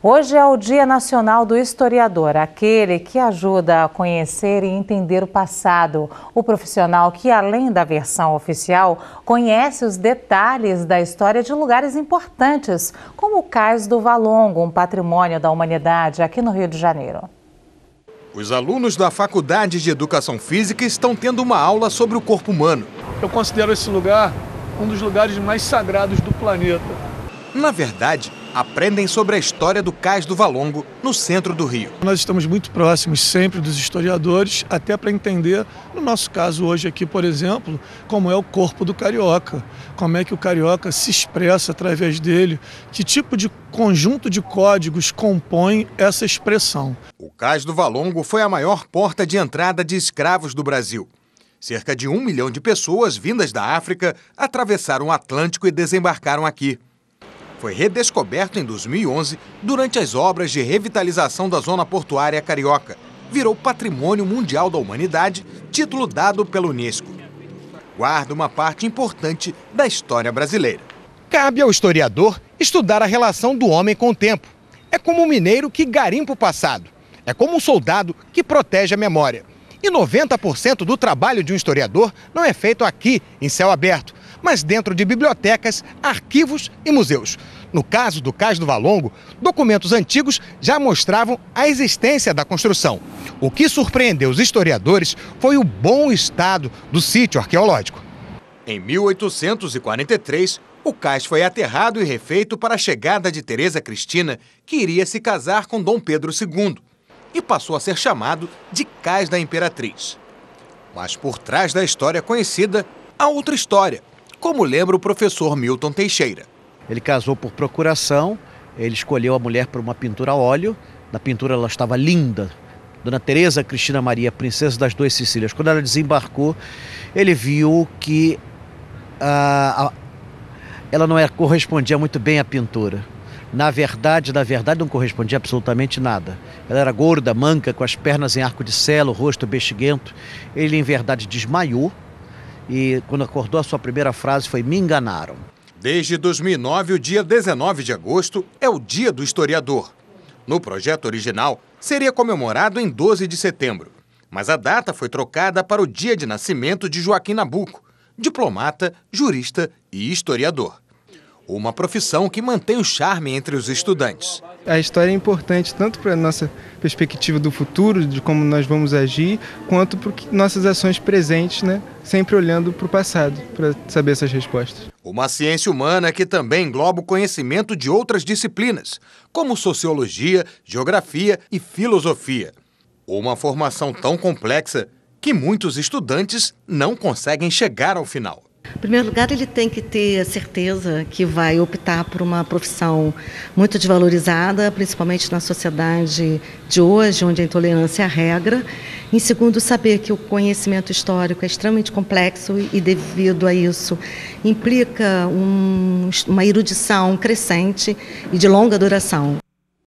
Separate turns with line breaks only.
Hoje é o Dia Nacional do Historiador, aquele que ajuda a conhecer e entender o passado. O profissional que, além da versão oficial, conhece os detalhes da história de lugares importantes, como o Cais do Valongo, um patrimônio da humanidade aqui no Rio de Janeiro.
Os alunos da Faculdade de Educação Física estão tendo uma aula sobre o corpo humano.
Eu considero esse lugar um dos lugares mais sagrados do planeta.
Na verdade, aprendem sobre a história do Cais do Valongo, no centro do Rio.
Nós estamos muito próximos sempre dos historiadores, até para entender, no nosso caso hoje aqui, por exemplo, como é o corpo do carioca, como é que o carioca se expressa através dele, que tipo de conjunto de códigos compõe essa expressão.
O Cais do Valongo foi a maior porta de entrada de escravos do Brasil. Cerca de 1 milhão de pessoas vindas da África atravessaram o Atlântico e desembarcaram aqui. Foi redescoberto em 2011 durante as obras de revitalização da zona portuária carioca. Virou Patrimônio Mundial da Humanidade, título dado pela Unesco. Guarda uma parte importante da história brasileira.
Cabe ao historiador estudar a relação do homem com o tempo. É como um mineiro que garimpa o passado. É como um soldado que protege a memória. E 90% do trabalho de um historiador não é feito aqui, em céu aberto, mas dentro de bibliotecas, arquivos e museus. No caso do Cais do Valongo, documentos antigos já mostravam a existência da construção. O que surpreendeu os historiadores foi o bom estado do sítio arqueológico.
Em 1843, o cais foi aterrado e refeito para a chegada de Teresa Cristina, que iria se casar com Dom Pedro II, e passou a ser chamado de Cais da Imperatriz. Mas por trás da história conhecida, há outra história, como lembra o professor Milton Teixeira.
Ele casou por procuração, ele escolheu a mulher por uma pintura a óleo. Na pintura ela estava linda. Dona Teresa Cristina Maria, princesa das Duas Sicílias. Quando ela desembarcou, ele viu que ela não correspondia muito bem à pintura. Na verdade, não correspondia absolutamente nada. Ela era gorda, manca, com as pernas em arco de selo, o rosto bexiguento. Ele, em verdade, desmaiou. E quando acordou, a sua primeira frase foi: "Me enganaram".
Desde 2009, o dia 19 de agosto é o Dia do Historiador. No projeto original, seria comemorado em 12 de setembro. Mas a data foi trocada para o dia de nascimento de Joaquim Nabuco, diplomata, jurista e historiador. Uma profissão que mantém o charme entre os estudantes.
A história é importante tanto para a nossa perspectiva do futuro, de como nós vamos agir, quanto para nossas ações presentes, né? Sempre olhando para o passado, para saber essas respostas.
Uma ciência humana que também engloba o conhecimento de outras disciplinas, como sociologia, geografia e filosofia. Uma formação tão complexa que muitos estudantes não conseguem chegar ao final.
Em primeiro lugar, ele tem que ter a certeza que vai optar por uma profissão muito desvalorizada, principalmente na sociedade de hoje, onde a intolerância é a regra. Em segundo, saber que o conhecimento histórico é extremamente complexo e, devido a isso, implica uma erudição crescente e de longa duração.